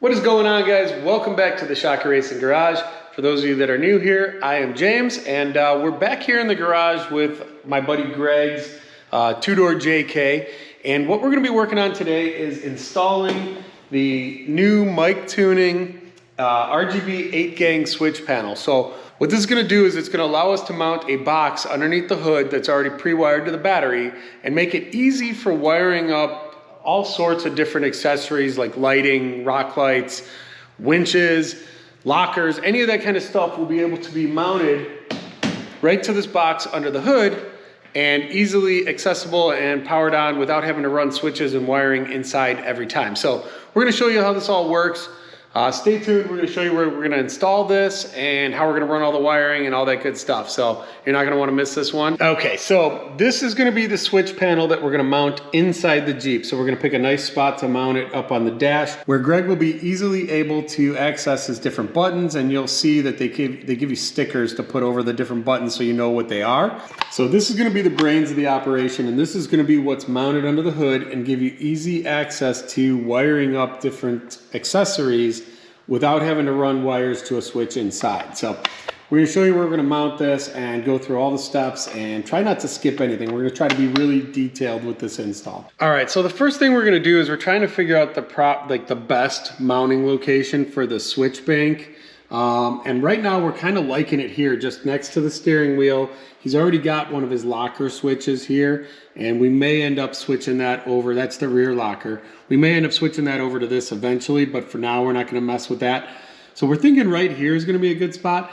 What is going on, guys? Welcome back to the ShockerRacing garage. For those of you that are new here, I am James, and we're back here in the garage with my buddy Greg's two-door JK. And what we're going to be working on today is installing the new MicTuning RGB 8-gang switch panel. So what this is going to do is it's going to allow us to mount a box underneath the hood that's already pre-wired to the battery and make it easy for wiring up all sorts of different accessories like lighting, rock lights, winches, lockers, any of that kind of stuff will be able to be mounted right to this box under the hood and easily accessible and powered on without having to run switches and wiring inside every time. So we're going to show you how this all works. Stay tuned. We're going to show you where we're going to install this and how we're going to run all the wiring and all that good stuff. So you're not going to want to miss this one. Okay, so this is going to be the switch panel that we're going to mount inside the Jeep. So we're going to pick a nice spot to mount it up on the dash where Greg will be easily able to access his different buttons, and you'll see that they give you stickers to put over the different buttons so you know what they are. So this is going to be the brains of the operation, and this is going to be what's mounted under the hood and give you easy access to wiring up different accessories without having to run wires to a switch inside. So we're going to show you where we're going to mount this and go through all the steps and try not to skip anything. We're going to try to be really detailed with this install. All right, so the first thing we're going to do is we're trying to figure out the best mounting location for the switch bank. And right now we're kind of liking it here just next to the steering wheel. He's already got one of his locker switches here, and we may end up switching that over. That's the rear locker. We may end up switching that over to this eventually, but for now we're not going to mess with that. So we're thinking right here is going to be a good spot.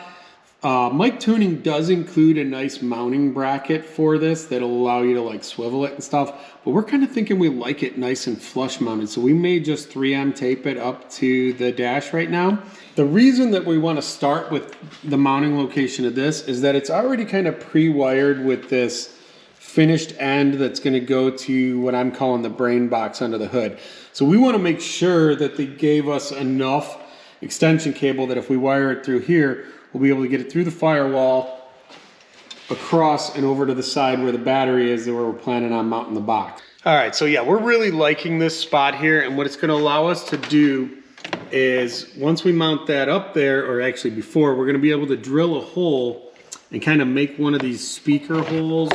MicTuning does include a nice mounting bracket for this that'll allow you to like swivel it and stuff, but we're kind of thinking we like it nice and flush mounted, so we may just 3M tape it up to the dash right now. The reason that we want to start with the mounting location of this is that it's already kind of pre-wired with this finished end that's going to go to what I'm calling the brain box under the hood. So we want to make sure that they gave us enough extension cable that if we wire it through here, we'll be able to get it through the firewall, across and over to the side where the battery is, where we're planning on mounting the box. All right, so yeah, we're really liking this spot here, and what it's going to allow us to do is once we mount that up there, or actually before, we're going to be able to drill a hole and kind of make one of these speaker holes,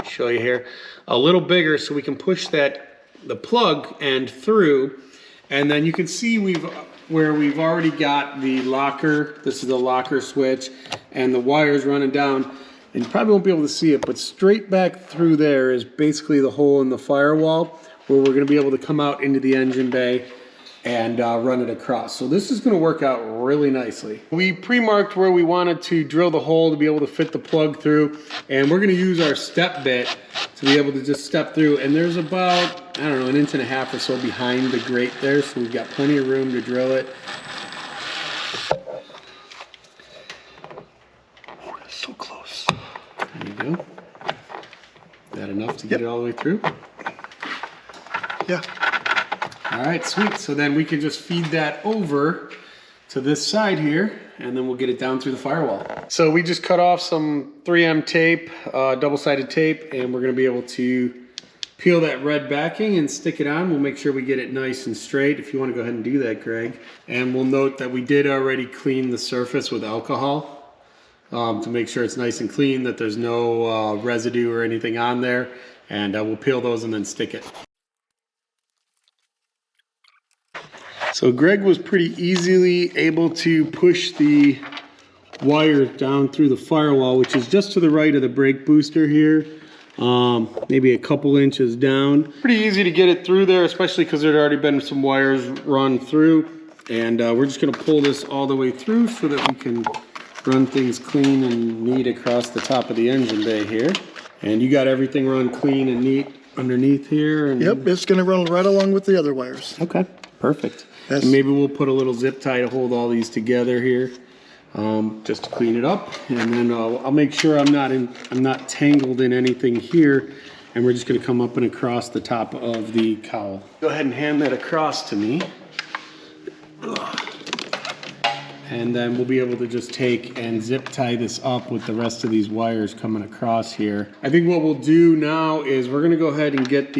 show you here, a little bigger so we can push the plug end through, and then you can see where we've already got the locker. This is the locker switch and the wires running down, and you probably won't be able to see it, but straight back through there is basically the hole in the firewall where we're going to be able to come out into the engine bay and run it across. So this is going to work out really nicely. We pre-marked where we wanted to drill the hole to be able to fit the plug through, and we're going to use our step bit to be able to just step through, and there's about, I don't know, 1.5 inches or so behind the grate there, so we've got plenty of room to drill it. So close. There you go. Is that enough to get it all the way through? Yeah. All right, sweet. So then we can just feed that over to this side here, and then we'll get it down through the firewall. So we just cut off some 3M tape, double-sided tape, and we're gonna be able to peel that red backing and stick it on. We'll make sure we get it nice and straight. If you wanna go ahead and do that, Greg. And we'll note that we did already clean the surface with alcohol to make sure it's nice and clean, that there's no residue or anything on there. And we'll peel those and then stick it. So Greg was pretty easily able to push the wire down through the firewall, which is just to the right of the brake booster here, maybe a couple inches down. Pretty easy to get it through there, especially because there had already been some wires run through. And we're just going to pull this all the way through so that we can run things clean and neat across the top of the engine bay here. And you got everything run clean and neat underneath here. And yep, it's going to run right along with the other wires. Okay, perfect. And maybe we'll put a little zip tie to hold all these together here, just to clean it up. And then I'll make sure I'm not tangled in anything here. And we're just going to come up and across the top of the cowl. Go ahead and hand that across to me. And then we'll be able to just take and zip tie this up with the rest of these wires coming across here. I think what we'll do now is we're going to go ahead and get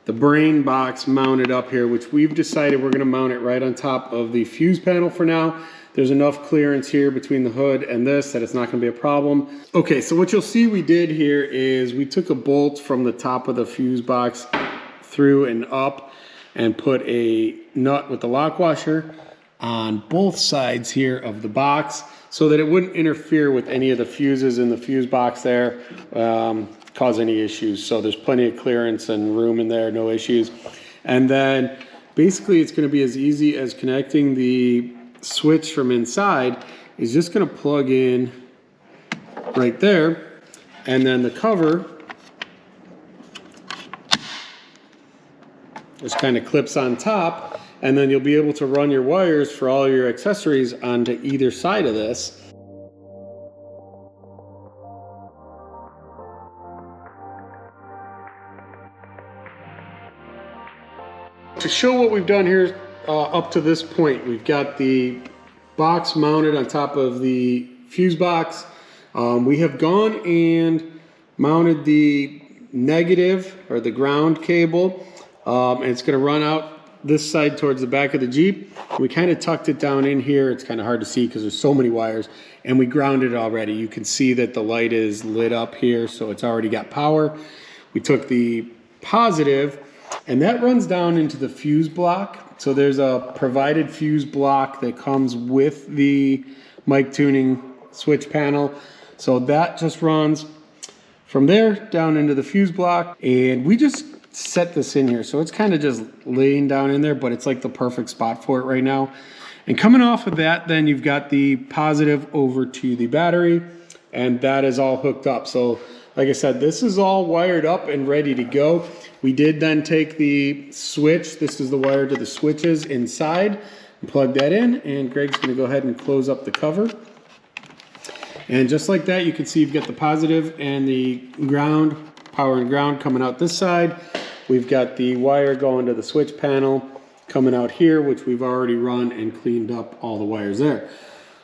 the brain box mounted up here, which we've decided we're going to mount it right on top of the fuse panel for now. There's enough clearance here between the hood and this that it's not going to be a problem. Okay, so what you'll see we did here is we took a bolt from the top of the fuse box through and up and put a nut with the lock washer on both sides here of the box so that it wouldn't interfere with any of the fuses in the fuse box there, cause any issues. So there's plenty of clearance and room in there, no issues. And then basically it's going to be as easy as connecting the switch from inside. Is just going to plug in right there, and then the cover just kind of clips on top, and then you'll be able to run your wires for all your accessories onto either side of this. To show what we've done here up to this point, we've got the box mounted on top of the fuse box. We have gone and mounted the negative or the ground cable, and it's going to run out this side towards the back of the Jeep. We kind of tucked it down in here. It's kind of hard to see because there's so many wires, and we grounded it already. You can see that the light is lit up here, so it's already got power. We took the positive, and that runs down into the fuse block. So there's a provided fuse block that comes with the MicTuning switch panel. So that just runs from there down into the fuse block, and we just set this in here. So it's kind of just laying down in there, but it's like the perfect spot for it right now. And coming off of that, then you've got the positive over to the battery, and that is all hooked up. So like I said, this is all wired up and ready to go. We did then take the switch, this is the wire to the switches inside, and plug that in, and Greg's going to go ahead and close up the cover. And just like that, you can see you've got the positive and the ground, power and ground coming out this side. We've got the wire going to the switch panel coming out here, which we've already run and cleaned up all the wires there.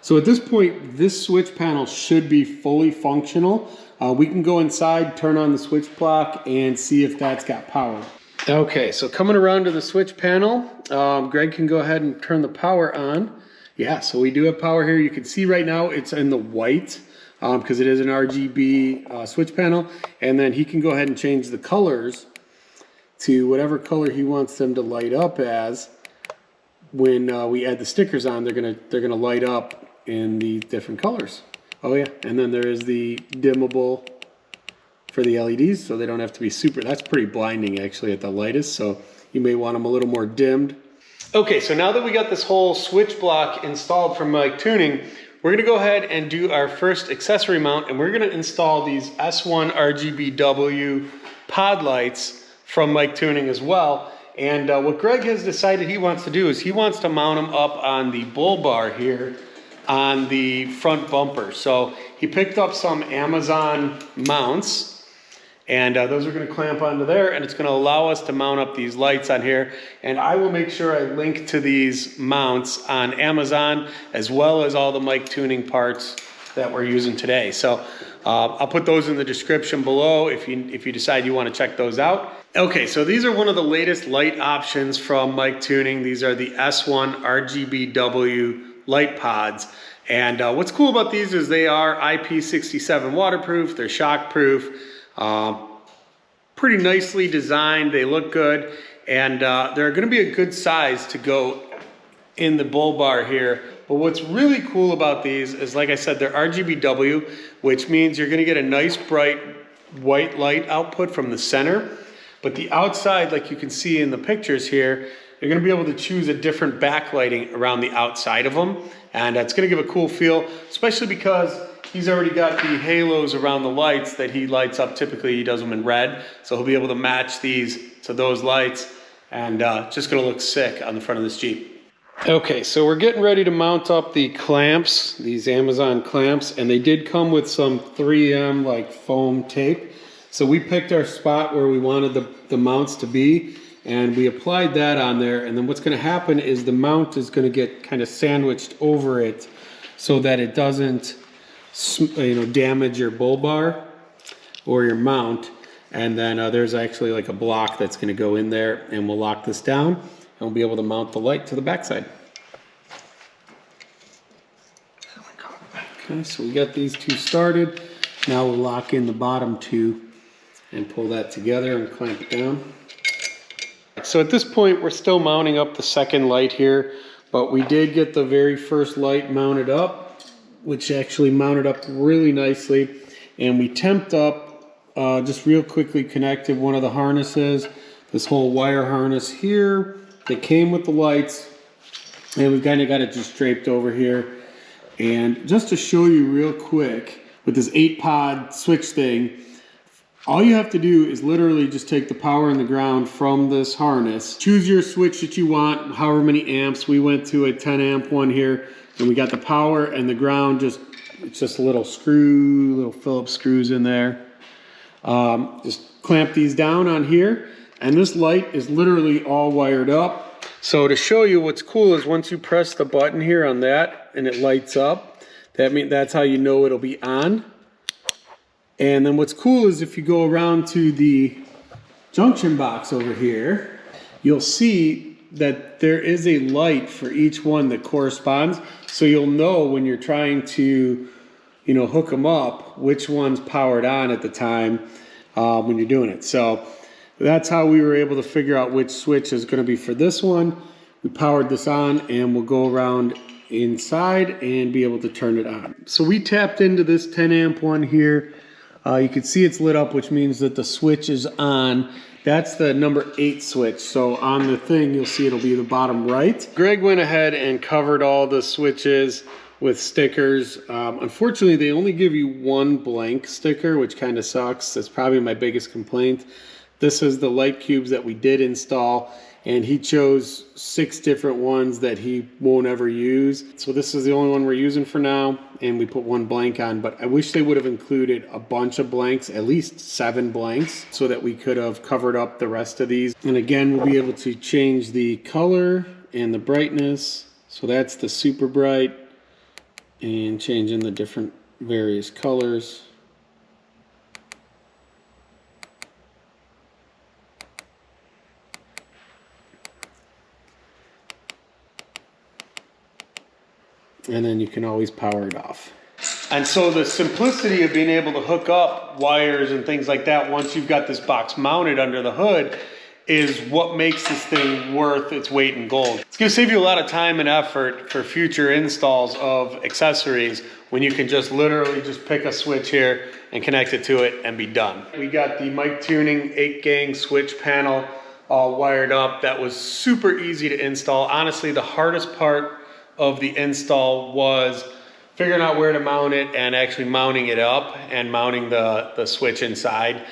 So at this point, this switch panel should be fully functional. We can go inside, turn on the switch block, and see if that's got power. Okay, so coming around to the switch panel, Greg can go ahead and turn the power on. Yeah, so we do have power here. You can see right now it's in the white because it is an RGB switch panel. And then he can go ahead and change the colors to whatever color he wants them to light up as. When we add the stickers on, they're gonna light up in the different colors. Oh yeah, and then there is the dimmable for the LEDs, so they don't have to be super, that's pretty blinding actually at the lightest, so you may want them a little more dimmed. Okay, so now that we got this whole switch block installed from MicTuning, we're gonna go ahead and do our first accessory mount, and we're gonna install these S1 RGBW pod lights from MicTuning as well. And what Greg has decided he wants to do is he wants to mount them up on the bull bar here on the front bumper. So he picked up some Amazon mounts, and those are going to clamp onto there, and it's going to allow us to mount up these lights on here. And I will make sure I link to these mounts on Amazon, as well as all the MicTuning parts that we're using today. So I'll put those in the description below if you decide you want to check those out. Okay, so these are one of the latest light options from MicTuning. These are the S1 RGBW light pods. And what's cool about these is they are IP67 waterproof, they're shock proof, pretty nicely designed, they look good, and they're gonna be a good size to go in the bull bar here. But what's really cool about these is, like I said, they're RGBW, which means you're gonna get a nice bright white light output from the center. But the outside, like you can see in the pictures here, you're gonna be able to choose a different backlighting around the outside of them. And it's gonna give a cool feel, especially because he's already got the halos around the lights that he lights up. Typically he does them in red. So he'll be able to match these to those lights, and just gonna look sick on the front of this Jeep. Okay, so we're getting ready to mount up the clamps, these Amazon clamps, and they did come with some 3M like foam tape. So we picked our spot where we wanted the mounts to be, and we applied that on there. And then what's gonna happen is the mount is gonna get kind of sandwiched over it so that it doesn't damage your bull bar or your mount. And then there's actually like a block that's going to go in there, and we'll lock this down, and we'll be able to mount the light to the backside. Okay, so we got these two started. Now we'll lock in the bottom two and pull that together and clamp it down. So at this point, we're still mounting up the second light here, but we did get the very first light mounted up, which actually mounted up really nicely. And we temped up, just real quickly connected one of the harnesses, this whole wire harness here that came with the lights. And we kind of got it just draped over here. And just to show you real quick, with this 8-pod switch thing, all you have to do is literally just take the power and the ground from this harness. Choose your switch that you want, however many amps. We went to a 10 amp one here, and we got the power and the ground, it's just a little screw, little Phillips screws in there. Just clamp these down on here, and this light is literally all wired up. So to show you what's cool is once you press the button here on that and it lights up, that's how you know it'll be on. And then what's cool is if you go around to the junction box over here, you'll see that there is a light for each one that corresponds. So you'll know when you're trying to, hook them up, which one's powered on at the time when you're doing it. So that's how we were able to figure out which switch is going to be for this one. We powered this on, and we'll go around inside and be able to turn it on. So we tapped into this 10 amp one here. You can see it's lit up, which means that the switch is on. That's the number 8 switch. So on the thing, you'll see it'll be the bottom right. Greg went ahead and covered all the switches with stickers. Unfortunately, they only give you one blank sticker, which kind of sucks. That's probably my biggest complaint. This is the light cubes that we did install, and he chose 6 different ones that he won't ever use. So this is the only one we're using for now, and we put one blank on, but I wish they would have included a bunch of blanks, at least 7 blanks, so that we could have covered up the rest of these. And again, we'll be able to change the color and the brightness. So that's the super bright, and changing the different various colors. And then you can always power it off. And so the simplicity of being able to hook up wires and things like that once you've got this box mounted under the hood is what makes this thing worth its weight in gold. It's gonna save you a lot of time and effort for future installs of accessories when you can just literally just pick a switch here and connect it to it and be done. We got the MicTuning 8-gang switch panel all wired up. That was super easy to install. Honestly, the hardest part of the install was figuring out where to mount it and actually mounting it up and mounting the switch inside.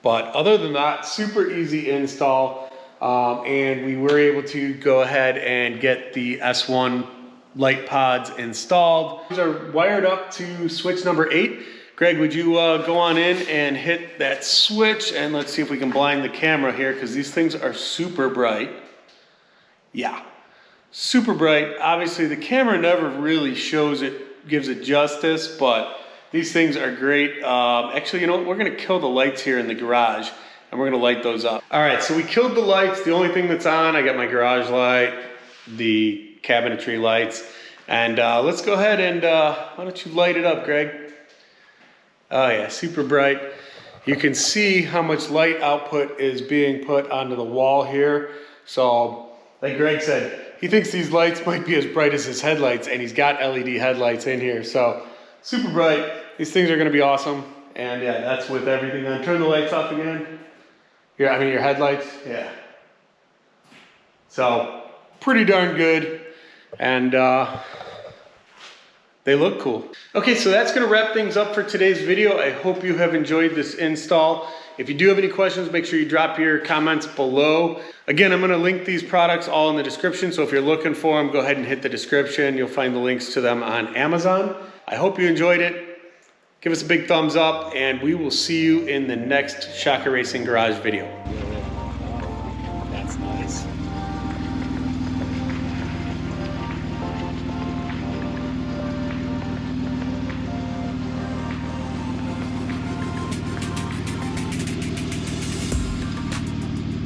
But other than that, super easy install. And we were able to go ahead and get the S1 light pods installed. These are wired up to switch number 8. Greg, would you go on in and hit that switch, and let's see if we can blind the camera here, because these things are super bright. Yeah. Super bright. Obviously the camera never really shows it, gives it justice, but these things are great. Actually, you know what? We're gonna kill the lights here in the garage, and we're gonna light those up. All right, so we killed the lights. The only thing that's on, I got my garage light, the cabinetry lights, and let's go ahead and why don't you light it up, Greg? Oh yeah, super bright. You can see how much light output is being put onto the wall here. So, like Greg said, he thinks these lights might be as bright as his headlights, and he's got LED headlights in here. So super bright. These things are gonna be awesome. And yeah, that's with everything on. Turn the lights off again. Your headlights, yeah. So pretty darn good. And they look cool. Okay, so that's gonna wrap things up for today's video. I hope you have enjoyed this install. If you do have any questions, make sure you drop your comments below. Again, I'm gonna link these products all in the description, so if you're looking for them, go ahead and hit the description. You'll find the links to them on Amazon. I hope you enjoyed it. Give us a big thumbs up, and we will see you in the next Shocker Racing Garage video. That's nice.